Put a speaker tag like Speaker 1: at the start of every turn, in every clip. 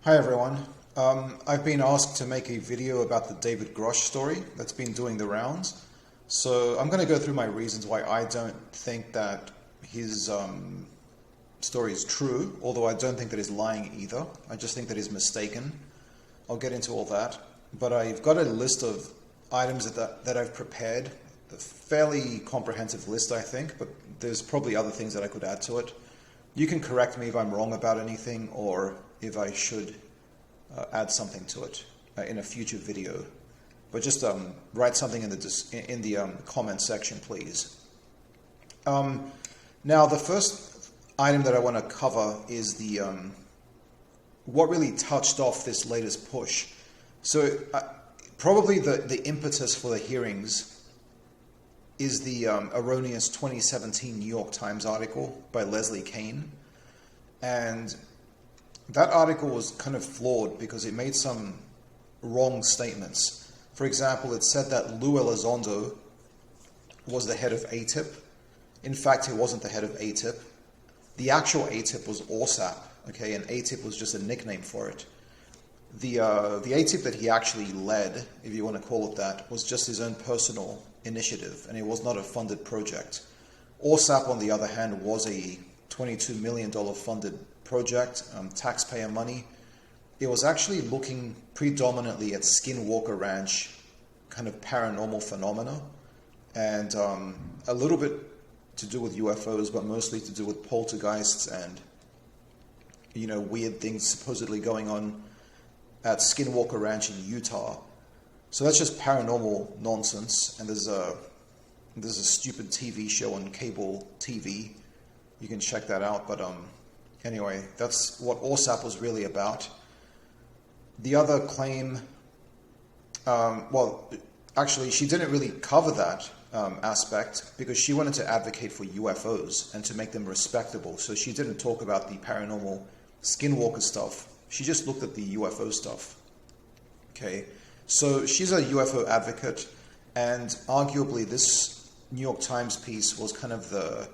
Speaker 1: Hi everyone. I've been asked to make a video about the David Grusch story that's been doing the rounds. So I'm going to go through my reasons why I don't think that his story is true, although I don't think that he's lying either. I just think that he's mistaken. I'll get into all that. But I've got a list of items that I've prepared, a fairly comprehensive list I think, but there's probably other things that I could add to it. You can correct me if I'm wrong about anything or if I should add something to it in a future video. But just write something in the comment section, please. Now, the first item that I want to cover is the what really touched off this latest push. So probably the impetus for the hearings is the erroneous 2017 New York Times article by Leslie Kean. And that article was kind of flawed because it made some wrong statements. For example, it said that Lou Elizondo was the head of ATIP. In fact, he wasn't the head of ATIP. The actual ATIP was ORSAP, okay, and ATIP was just a nickname for it. The ATIP that he actually led, if you want to call it that, was just his own personal initiative, and it was not a funded project. ORSAP, on the other hand, was a $22 million funded project, taxpayer money. It was actually looking predominantly at Skinwalker Ranch kind of paranormal phenomena, and a little bit to do with UFOs, but mostly to do with poltergeists and, you know, weird things supposedly going on at Skinwalker Ranch in Utah. So that's just paranormal nonsense, and there's a stupid TV show on cable TV. You can check that out, but anyway, that's what ORSAP was really about. The other claim, well, actually, she didn't really cover that aspect because she wanted to advocate for UFOs and to make them respectable. So she didn't talk about the paranormal Skinwalker stuff. She just looked at the UFO stuff. Okay, so she's a UFO advocate, and arguably this New York Times piece was kind of the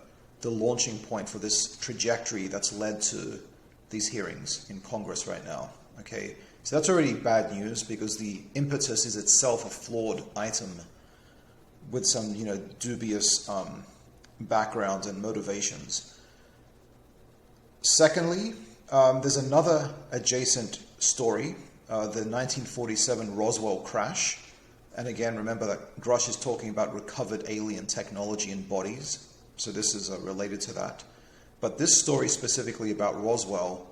Speaker 1: launching point for this trajectory that's led to these hearings in Congress right now. Okay, so that's already bad news because the impetus is itself a flawed item with some, you know, dubious backgrounds and motivations. Secondly, there's another adjacent story, the 1947 Roswell Crash. And again, remember that Grusch is talking about recovered alien technology in bodies. So this is related to that. But this story specifically about Roswell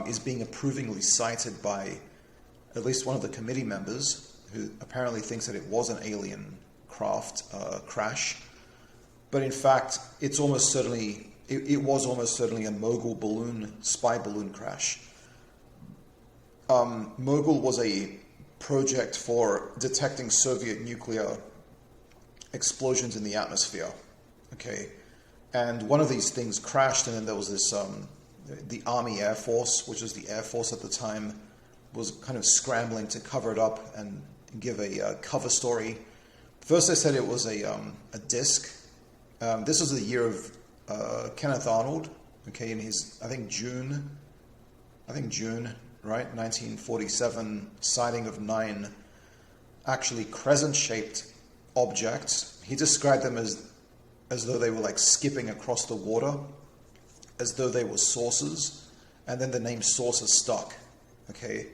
Speaker 1: is being approvingly cited by at least one of the committee members who apparently thinks that it was an alien craft crash. But in fact, it's almost certainly, it was almost certainly a Mogul balloon, spy balloon crash. Mogul was a project for detecting Soviet nuclear explosions in the atmosphere. Okay, and one of these things crashed, and then there was this, the Army Air Force, which was the Air Force at the time, was kind of scrambling to cover it up and give a cover story. First they said it was a disc. This was the year of Kenneth Arnold, okay, in his, I think June, right, 1947, sighting of 9 actually crescent-shaped objects. He described them as though they were like skipping across the water, as though they were saucers, and then the name saucer stuck, okay?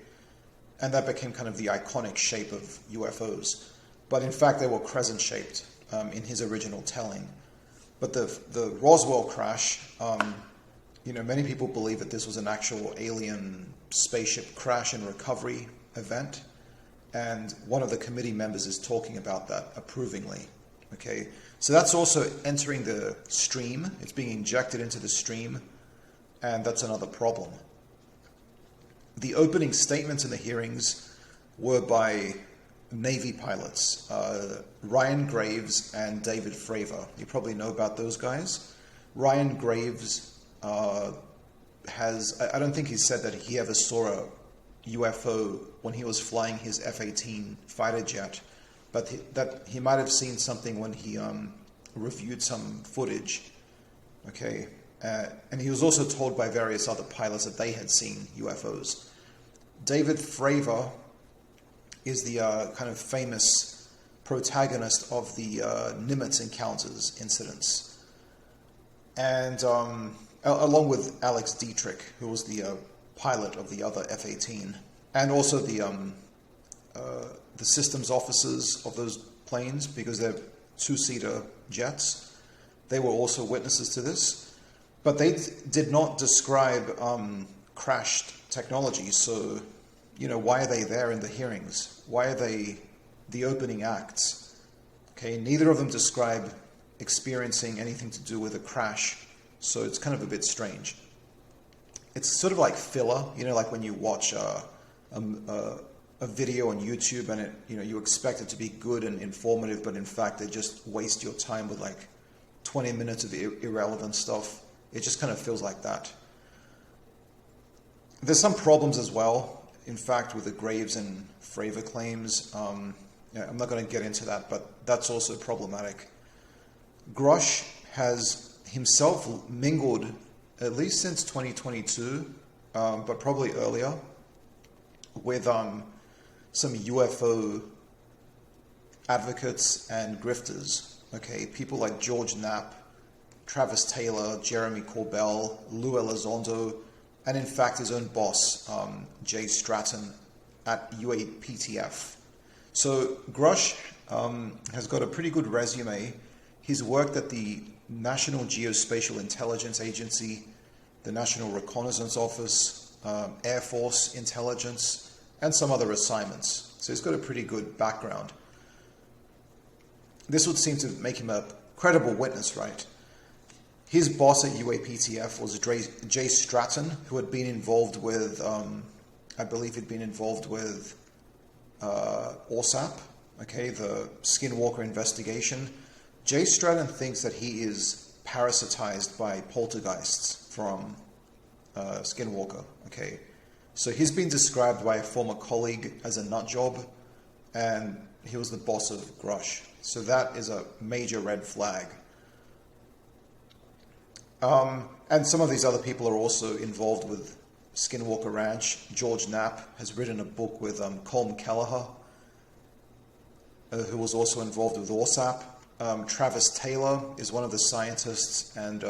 Speaker 1: And that became kind of the iconic shape of UFOs. But in fact, they were crescent-shaped in his original telling. But the Roswell crash, you know, many people believe that this was an actual alien spaceship crash and recovery event, and one of the committee members is talking about that approvingly. Okay, so that's also entering the stream. It's being injected into the stream, and that's another problem. The opening statements in the hearings were by Navy pilots, Ryan Graves and David Fravor. You probably know about those guys. Ryan Graves I don't think he said that he ever saw a UFO when he was flying his F-18 fighter jet, but that he might have seen something when he reviewed some footage. Okay, And he was also told by various other pilots that they had seen UFOs. David Fravor is the kind of famous protagonist of the Nimitz encounters incidents. And along with Alex Dietrich, who was the pilot of the other F-18, and also the systems officers of those planes, because they're two-seater jets. They were also witnesses to this. But they did not describe crashed technology, so, why are they there in the hearings? Why are they the opening acts? Okay, neither of them describe experiencing anything to do with a crash, so it's kind of a bit strange. It's sort of like filler, like when you watch a video on YouTube and you expect it to be good and informative, but in fact they just waste your time with like 20 minutes of irrelevant stuff. It just kind of feels like that. There's some problems as well, in fact, with the Graves and Fravor claims. I'm not going to get into that, but that's also problematic. Grusch has himself mingled, at least since 2022, but probably earlier, with some UFO advocates and grifters. Okay, people like George Knapp, Travis Taylor, Jeremy Corbell, Lou Elizondo, and in fact his own boss, Jay Stratton at UAPTF. So Grusch has got a pretty good resume. He's worked at the National Geospatial Intelligence Agency, the National Reconnaissance Office, Air Force Intelligence, and some other assignments. So he's got a pretty good background. This would seem to make him a credible witness, right? His boss at UAPTF was Jay Stratton, who had been involved with, I believe he'd been involved with ORSAP, okay, the Skinwalker investigation. Jay Stratton thinks that he is parasitized by poltergeists from Skinwalker, okay. So he's been described by a former colleague as a nut job, and he was the boss of Grusch. So that is a major red flag. And some of these other people are also involved with Skinwalker Ranch. George Knapp has written a book with Colm Kelleher, who was also involved with ORSAP. Travis Taylor is one of the scientists and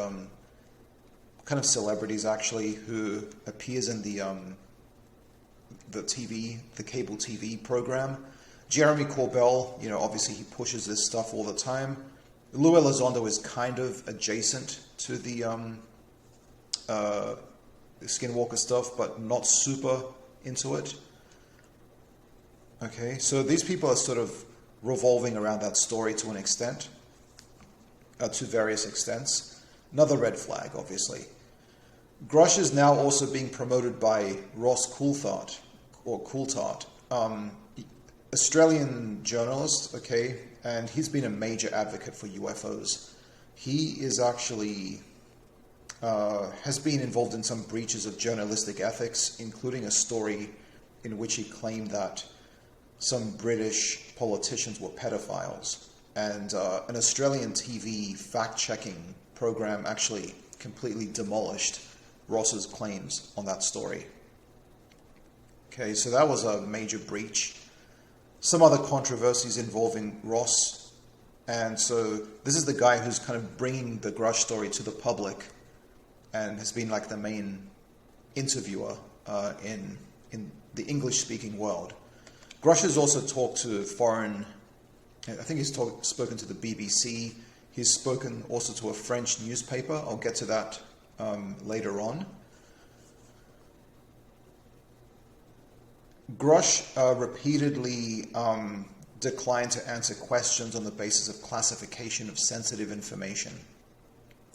Speaker 1: kind of celebrities, actually, who appears in the cable TV program. Jeremy Corbell, obviously he pushes this stuff all the time. Lou Elizondo is kind of adjacent to the Skinwalker stuff, but not super into it. Okay, so these people are sort of revolving around that story to an extent, to various extents. Another red flag, obviously. Grusch is now also being promoted by Ross Coulthart, Australian journalist, okay, and he's been a major advocate for UFOs. He is actually, has been involved in some breaches of journalistic ethics, including a story in which he claimed that some British politicians were pedophiles. And an Australian TV fact-checking program actually completely demolished Ross's claims on that story. Okay, so that was a major breach. Some other controversies involving Ross. And so this is the guy who's kind of bringing the Grusch story to the public and has been like the main interviewer in the English-speaking world. Grusch has also talked to foreign, I think he's spoken to the BBC. He's spoken also to a French newspaper. I'll get to that later on. Grusch repeatedly declined to answer questions on the basis of classification of sensitive information.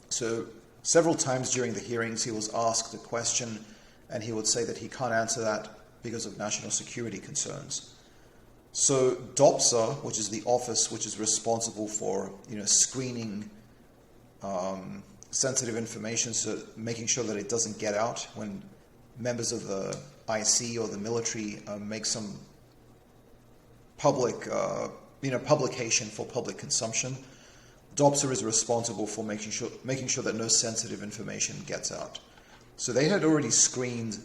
Speaker 1: So several times during the hearings he was asked a question and he would say that he can't answer that because of national security concerns. So DOPSA, which is the office which is responsible for screening sensitive information, so making sure that it doesn't get out when members of the IC or the military make some public publication for public consumption. DOPSA is responsible for making sure that no sensitive information gets out. So they had already screened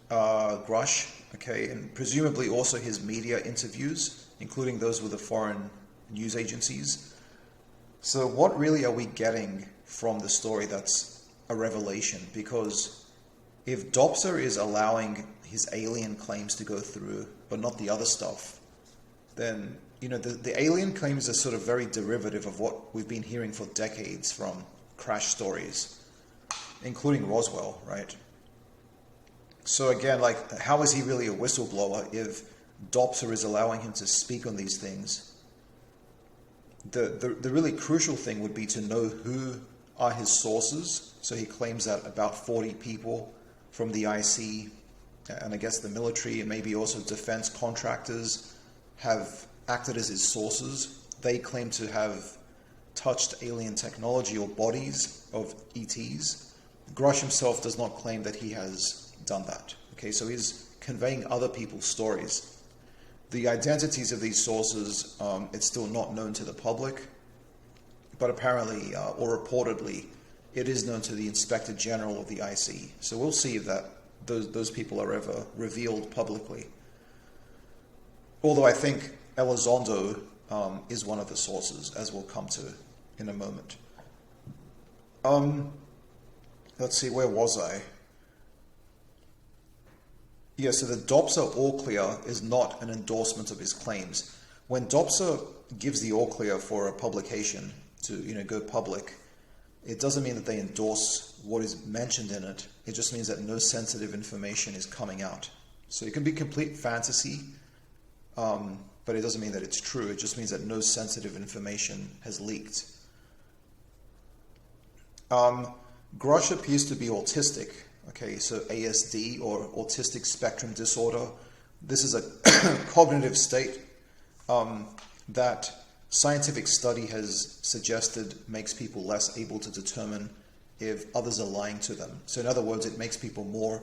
Speaker 1: Grusch, okay, and presumably also his media interviews, including those with the foreign news agencies. So what really are we getting from the story that's a revelation? Because if DOPSA is allowing his alien claims to go through, but not the other stuff, then, you know, the alien claims are sort of very derivative of what we've been hearing for decades from crash stories, including Roswell, right? So again, like, how is he really a whistleblower if DOPSA is allowing him to speak on these things? The really crucial thing would be to know who are his sources. So he claims that about 40 people from the IC, and I guess the military, and maybe also defense contractors, have acted as his sources. They claim to have touched alien technology or bodies of ETs. Grusch himself does not claim that he has done that. Okay, so he's conveying other people's stories. The identities of these sources, it's still not known to the public, but apparently, or reportedly, it is known to the Inspector General of the IC. So we'll see if that those people are ever revealed publicly. Although I think Elizondo is one of the sources, as we'll come to in a moment. Let's see, where was I? Yeah, so the DOPSA all clear is not an endorsement of his claims. When DOPSA gives the all clear for a publication to, you know, go public, it doesn't mean that they endorse what is mentioned in it. It just means that no sensitive information is coming out. So it can be complete fantasy, but it doesn't mean that it's true. It just means that no sensitive information has leaked. Grusch appears to be autistic. Okay, so ASD, or autistic spectrum disorder. This is a cognitive state that scientific study has suggested makes people less able to determine if others are lying to them. So in other words, it makes people more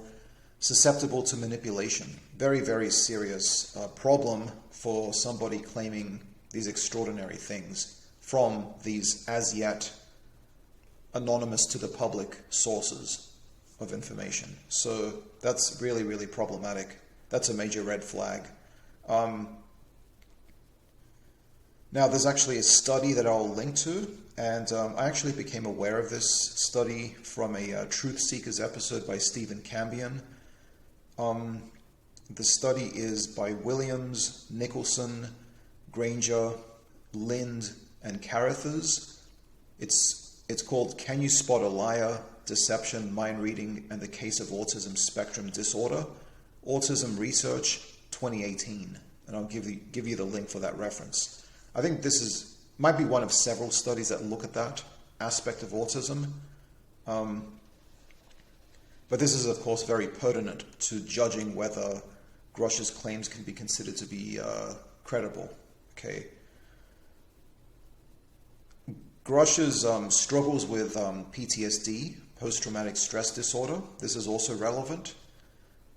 Speaker 1: susceptible to manipulation. Very, very serious problem for somebody claiming these extraordinary things from these as yet anonymous to the public sources of information. So that's really, really problematic. That's a major red flag. Now, there's actually a study that I'll link to, and I actually became aware of this study from a Truth Seekers episode by Stephen Cambion. The study is by Williams, Nicholson, Grainger, Lind, and Carruthers. It's called Can You Spot a Liar? Deception, Mind Reading, and the Case of Autism Spectrum Disorder, Autism Research, 2018. And I'll give you the link for that reference. I think this might be one of several studies that look at that aspect of autism. But this is, of course, very pertinent to judging whether Grusch's claims can be considered to be credible. Okay. Grusch's struggles with PTSD, post-traumatic stress disorder. This is also relevant.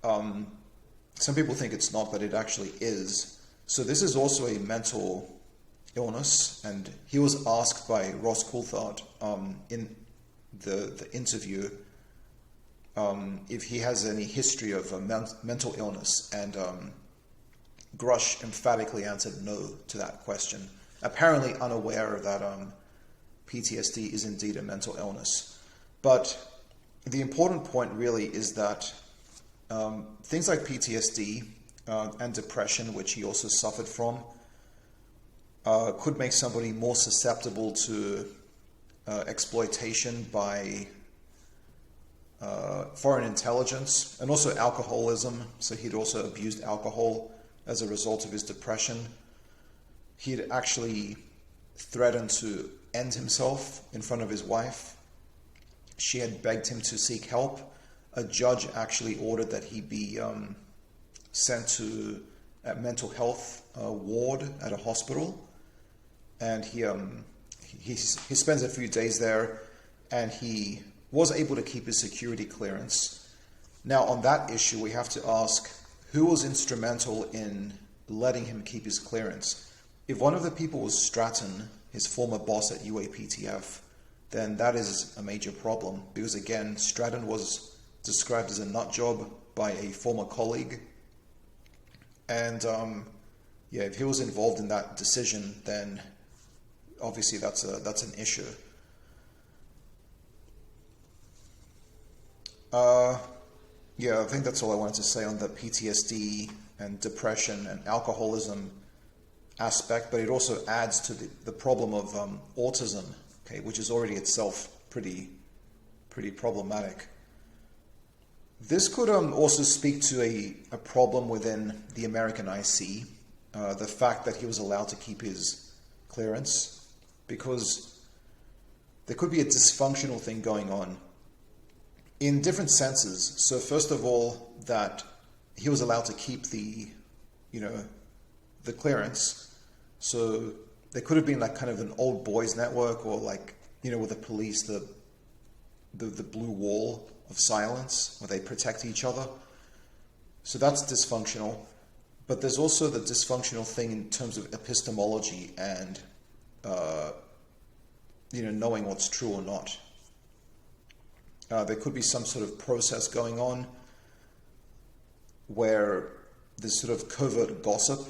Speaker 1: Some people think it's not, but it actually is. So this is also a mental illness, and he was asked by Ross Coulthard in the interview if he has any history of mental illness, and Grusch emphatically answered no to that question, apparently unaware that PTSD is indeed a mental illness. But the important point really is that things like PTSD and depression, which he also suffered from, could make somebody more susceptible to exploitation by foreign intelligence, and also alcoholism. So he'd also abused alcohol as a result of his depression. He'd actually threatened to end himself in front of his wife. She had begged him to seek help. A judge actually ordered that he be sent to a mental health ward at a hospital, and he spends a few days there, and he was able to keep his security clearance. Now, on that issue, we have to ask, who was instrumental in letting him keep his clearance? If one of the people was Stratton, his former boss at UAPTF, then that is a major problem. Because again, Stratton was described as a nut job by a former colleague. And if he was involved in that decision, then obviously that's an issue. I think that's all I wanted to say on the PTSD and depression and alcoholism aspect, but it also adds to the problem of autism, okay, which is already itself pretty problematic. This could also speak to a problem within the American IC, the fact that he was allowed to keep his clearance, because there could be a dysfunctional thing going on in different senses. So first of all, that he was allowed to keep the clearance. So there could have been like kind of an old boys network, or like, with the police, the blue wall of silence where they protect each other. So that's dysfunctional. But there's also the dysfunctional thing in terms of epistemology and knowing what's true or not. There could be some sort of process going on where there's sort of covert gossip.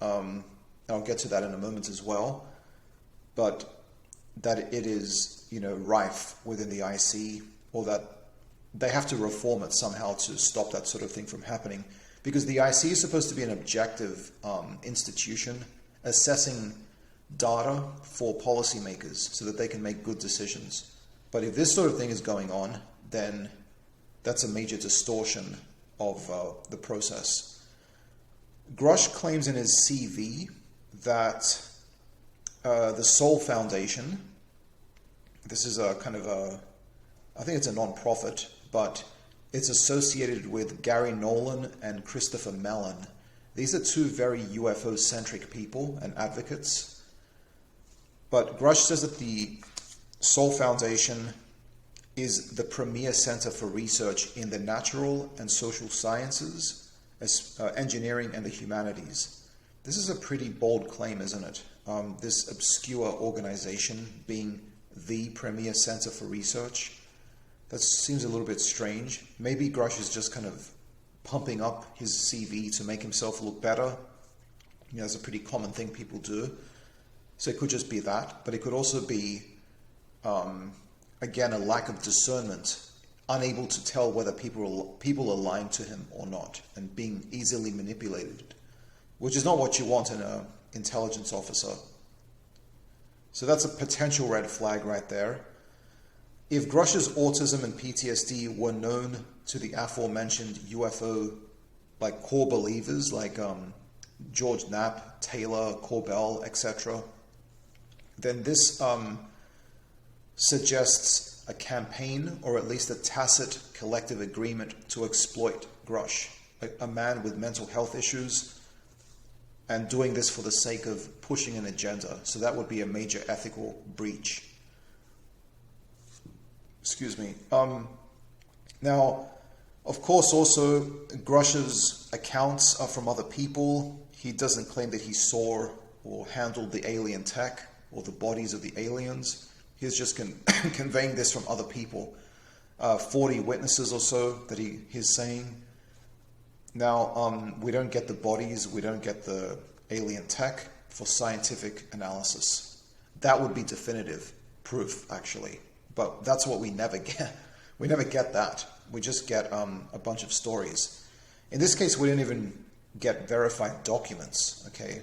Speaker 1: I'll get to that in a moment as well. But that it is, rife within the IC, or that they have to reform it somehow to stop that sort of thing from happening. Because the IC is supposed to be an objective institution assessing data for policymakers so that they can make good decisions. But if this sort of thing is going on, then that's a major distortion of the process. Grusch claims in his CV that the Soul Foundation, this is I think it's a non-profit, but it's associated with Gary Nolan and Christopher Mellon. These are two very UFO-centric people and advocates. But Grusch says that the Soul Foundation is the premier center for research in the natural and social sciences, engineering, and the humanities. This is a pretty bold claim, isn't it? This obscure organization being the premier center for research. That seems a little bit strange. Maybe Grusch is just kind of pumping up his CV to make himself look better. It's a pretty common thing people do. So it could just be that, but it could also be again, a lack of discernment, unable to tell whether people are lying to him or not, and being easily manipulated, which is not what you want in an intelligence officer. So that's a potential red flag right there. If Grusch's autism and PTSD were known to the aforementioned UFO core believers like George Knapp, Taylor, Corbell, etc., then this suggests a campaign, or at least a tacit collective agreement to exploit Grusch, a man with mental health issues, and doing this for the sake of pushing an agenda. So that would be a major ethical breach. Excuse me. Now, of course, also, Grusch's accounts are from other people. He doesn't claim that he saw or handled the alien tech or the bodies of the aliens. He's just conveying this from other people. 40 witnesses or so that he's saying. Now, we don't get the bodies, we don't get the alien tech for scientific analysis. That would be definitive proof, actually. But that's what we never get. We never get that. We just get a bunch of stories. In this case, we didn't even get verified documents, okay?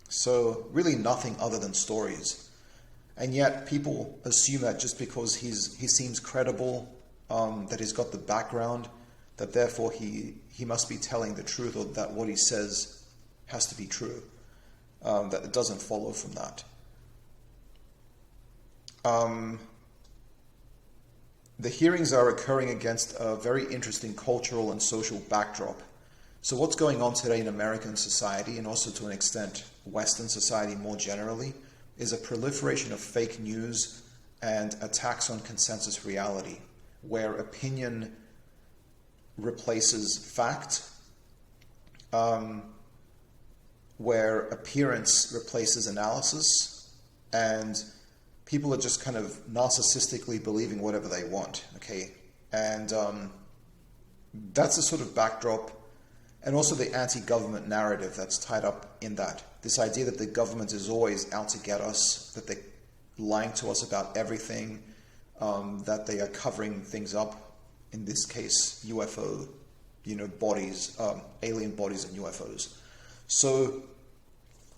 Speaker 1: So really nothing other than stories. And yet people assume that just because he seems credible, that he's got the background, that therefore he must be telling the truth, or that what he says has to be true. That it doesn't follow from that. The hearings are occurring against a very interesting cultural and social backdrop. So what's going on today in American society, and also to an extent Western society more generally, is a proliferation of fake news and attacks on consensus reality, where opinion replaces fact, where appearance replaces analysis, and people are just kind of narcissistically believing whatever they want, okay? And that's the sort of backdrop, and also the anti-government narrative that's tied up in that. This idea that the government is always out to get us, that they're lying to us about everything, that they are covering things up, in this case, UFO, bodies, alien bodies and UFOs. So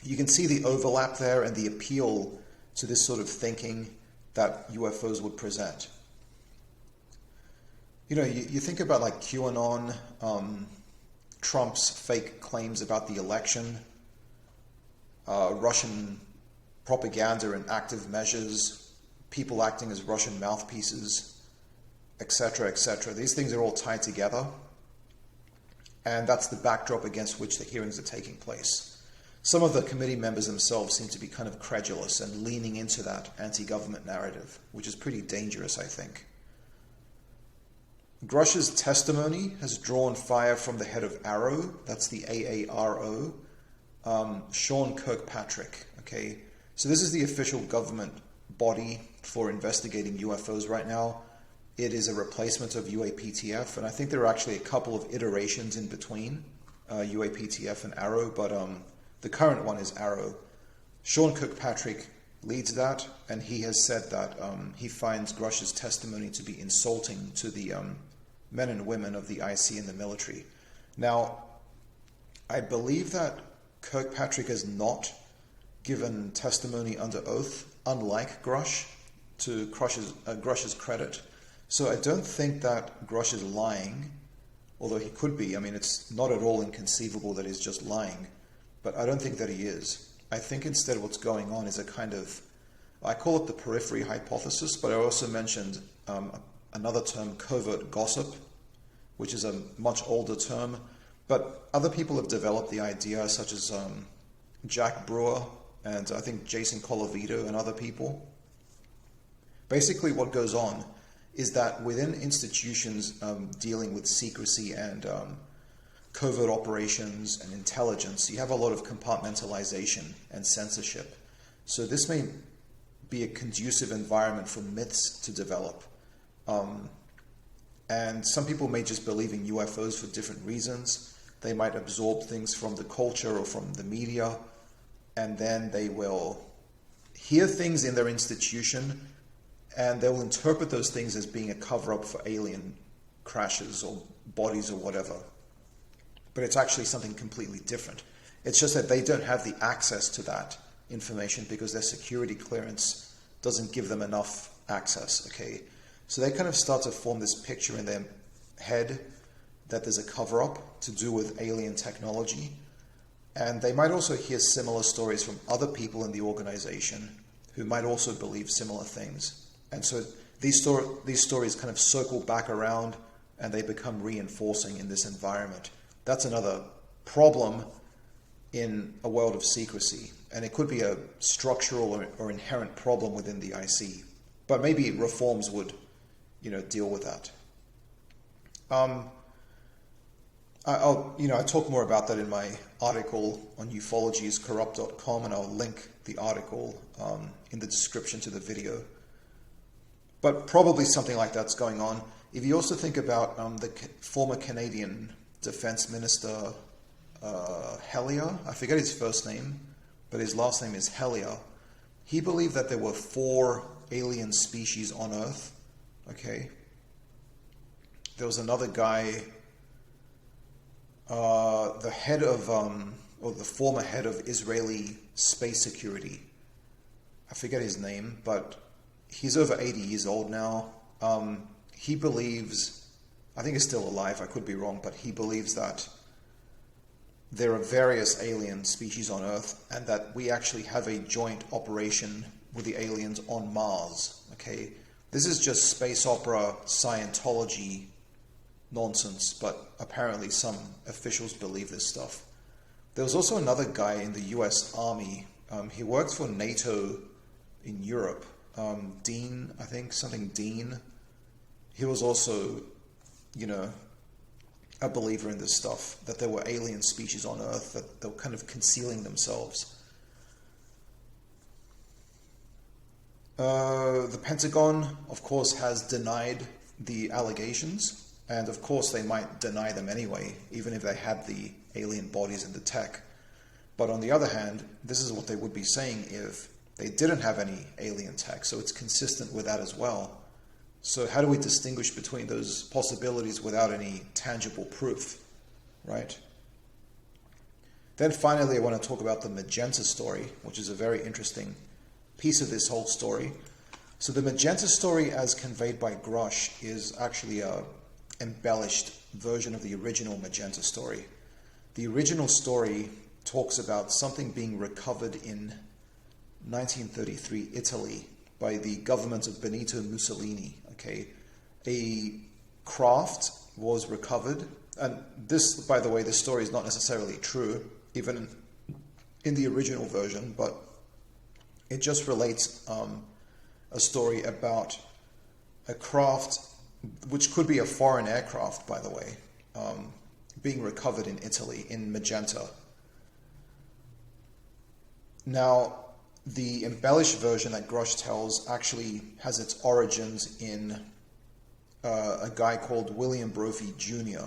Speaker 1: you can see the overlap there and the appeal to this sort of thinking that UFOs would present. You think about like QAnon, Trump's fake claims about the election, Russian propaganda and active measures, people acting as Russian mouthpieces, etc., etc. These things are all tied together, and that's the backdrop against which the hearings are taking place. Some of the committee members themselves seem to be kind of credulous and leaning into that anti-government narrative, which is pretty dangerous, I think. Grusch's testimony has drawn fire from the head of AARO, that's the AARO, Sean Kirkpatrick, okay? So this is the official government body for investigating UFOs right now. It is a replacement of UAPTF, and I think there are actually a couple of iterations in between UAPTF and AARO, but the current one is AARO. Sean Kirkpatrick leads that, and he has said that he finds Grusch's testimony to be insulting to the men and women of the IC and the military. Now, I believe that Kirkpatrick has not given testimony under oath, unlike Grusch, to Grusch's credit. So I don't think that Grusch is lying, although he could be. I mean, it's not at all inconceivable that he's just lying, but I don't think that he is. I think instead what's going on is a kind of, I call it the periphery hypothesis, but I also mentioned another term, covert gossip, which is a much older term, but other people have developed the idea, such as Jack Brewer and I think Jason Colavito and other people. Basically what goes on is that within institutions dealing with secrecy and covert operations and intelligence, you have a lot of compartmentalization and censorship. So this may be a conducive environment for myths to develop. And some people may just believe in UFOs for different reasons. They might absorb things from the culture or from the media, and then they will hear things in their institution, and they will interpret those things as being a cover-up for alien crashes or bodies or whatever. But it's actually something completely different. It's just that they don't have the access to that information because their security clearance doesn't give them enough access, okay? So they kind of start to form this picture in their head that there's a cover-up to do with alien technology. And they might also hear similar stories from other people in the organization who might also believe similar things. And so these stories kind of circle back around and they become reinforcing in this environment. That's another problem in a world of secrecy. And it could be a structural or inherent problem within the IC. But maybe reforms would, deal with that. I talk more about that in my article on ufologyiscorrupt.com, and I'll link the article in the description to the video. But probably something like that's going on. If you also think about the former Canadian Defense Minister Hellier, I forget his first name, but his last name is Hellier. He believed that there were 4 alien species on Earth. Okay. There was another guy, the head of, or the former head of Israeli space security. I forget his name, but he's over 80 years old now. He believes, I think he's still alive, I could be wrong, but he believes that there are various alien species on Earth and that we actually have a joint operation with the aliens on Mars. Okay, this is just space opera Scientology nonsense, but apparently some officials believe this stuff. There was also another guy in the US Army. He worked for NATO in Europe. Dean, I think, something Dean. He was also, a believer in this stuff, that there were alien species on Earth, that they were kind of concealing themselves. The Pentagon, of course, has denied the allegations, and of course they might deny them anyway, even if they had the alien bodies and the tech. But on the other hand, this is what they would be saying if they didn't have any alien tech, so it's consistent with that as well. So how do we distinguish between those possibilities without any tangible proof, right? Then finally, I want to talk about the Magenta story, which is a very interesting piece of this whole story. So the Magenta story, as conveyed by Grusch, is actually a embellished version of the original Magenta story. The original story talks about something being recovered in 1933 Italy by the government of Benito Mussolini. Okay, a craft was recovered, and this, by the way, this story is not necessarily true, even in the original version, but it just relates a story about a craft, which could be a foreign aircraft, by the way, being recovered in Italy, in Magenta. Now, the embellished version that Grusch tells actually has its origins in a guy called William Brophy Jr.,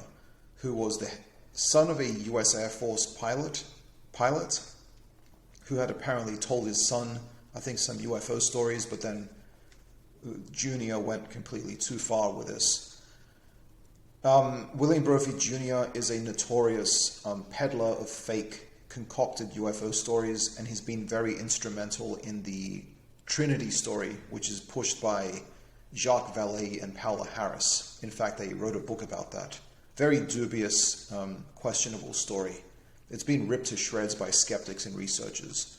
Speaker 1: who was the son of a U.S. Air Force pilot who had apparently told his son, I think, some UFO stories, but then Jr. went completely too far with this. William Brophy Jr. is a notorious peddler of fake concocted UFO stories, and he's been very instrumental in the Trinity story, which is pushed by Jacques Vallée and Paola Harris. In fact, they wrote a book about that. Very dubious, questionable story. It's been ripped to shreds by skeptics and researchers.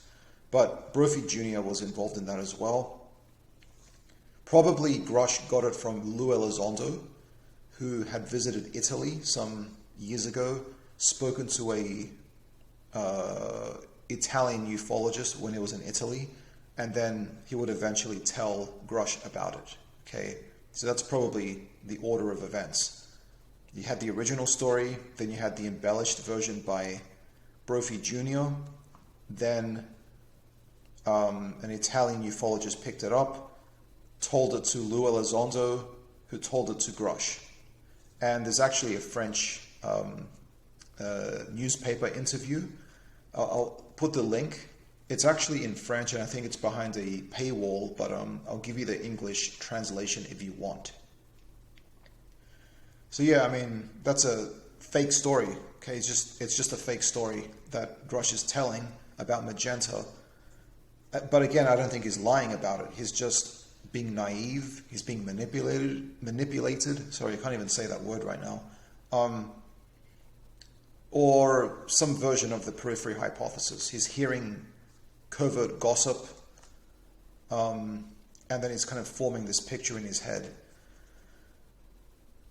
Speaker 1: But Brophy Jr. was involved in that as well. Probably Grusch got it from Lou Elizondo, who had visited Italy some years ago, spoken to a Italian ufologist when he was in Italy, and then he would eventually tell Grusch about it. Okay, so that's probably the order of events. You had the original story, then you had the embellished version by Brophy Jr., then an Italian ufologist picked it up, told it to Lou Elizondo, who told it to Grusch. And there's actually a French newspaper interview. I'll put the link. It's actually in French, and I think it's behind a paywall, but I'll give you the English translation if you want. So yeah, I mean, that's a fake story. Okay, it's just a fake story that Grusch is telling about Magenta. But again, I don't think he's lying about it. He's just being naive. He's being manipulated. Sorry, I can't even say that word right now. Or some version of the periphery hypothesis. He's hearing covert gossip, and then he's kind of forming this picture in his head.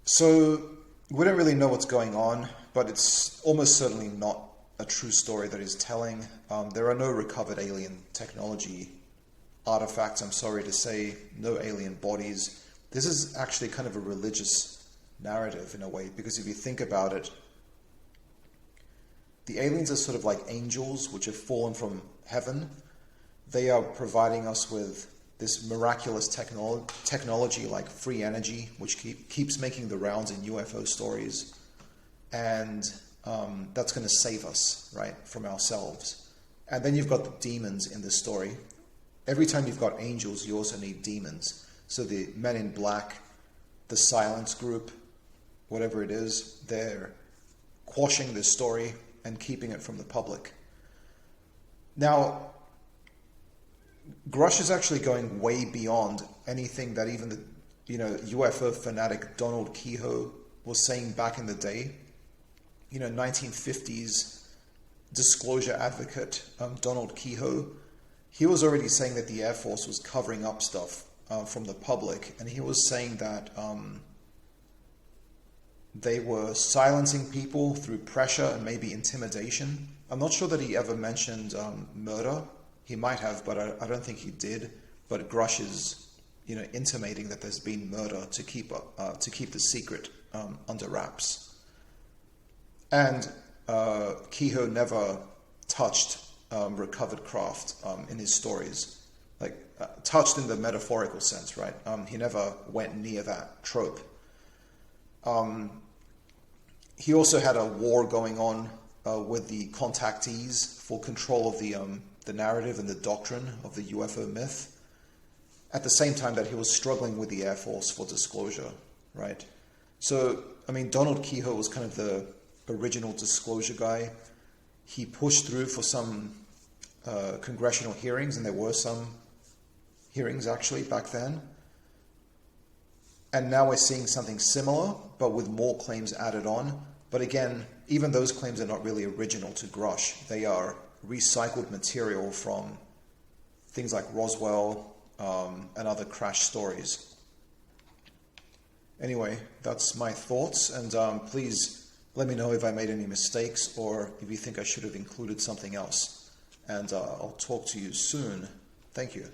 Speaker 1: So we don't really know what's going on, but it's almost certainly not a true story that he's telling. There are no recovered alien technology artifacts, I'm sorry to say, no alien bodies. This is actually kind of a religious narrative in a way, because if you think about it, the aliens are sort of like angels which have fallen from heaven. They are providing us with this miraculous technology like free energy, which keeps making the rounds in UFO stories. And that's going to save us, right, from ourselves. And then you've got the demons in this story. Every time you've got angels, you also need demons. So the Men in Black, the Silence Group, whatever it is, they're quashing this story and keeping it from the public. Now, Grusch is actually going way beyond anything that even the UFO fanatic Donald Keyhoe was saying back in the day. 1950s disclosure advocate Donald Keyhoe, he was already saying that the Air Force was covering up stuff from the public, and he was saying that they were silencing people through pressure and maybe intimidation. I'm not sure that he ever mentioned murder. He might have, but I don't think he did. But Grusch is, intimating that there's been murder to keep the secret under wraps. And Keyhoe never touched recovered craft in his stories. touched in the metaphorical sense, right? He never went near that trope. He also had a war going on with the contactees for control of the narrative and the doctrine of the UFO myth, at the same time that he was struggling with the Air Force for disclosure, right? So, I mean, Donald Keyhoe was kind of the original disclosure guy. He pushed through for some congressional hearings, and there were some hearings actually back then. And now we're seeing something similar, but with more claims added on. But again, even those claims are not really original to Grusch. They are recycled material from things like Roswell and other crash stories. Anyway, that's my thoughts, and please let me know if I made any mistakes or if you think I should have included something else. And I'll talk to you soon. Thank you.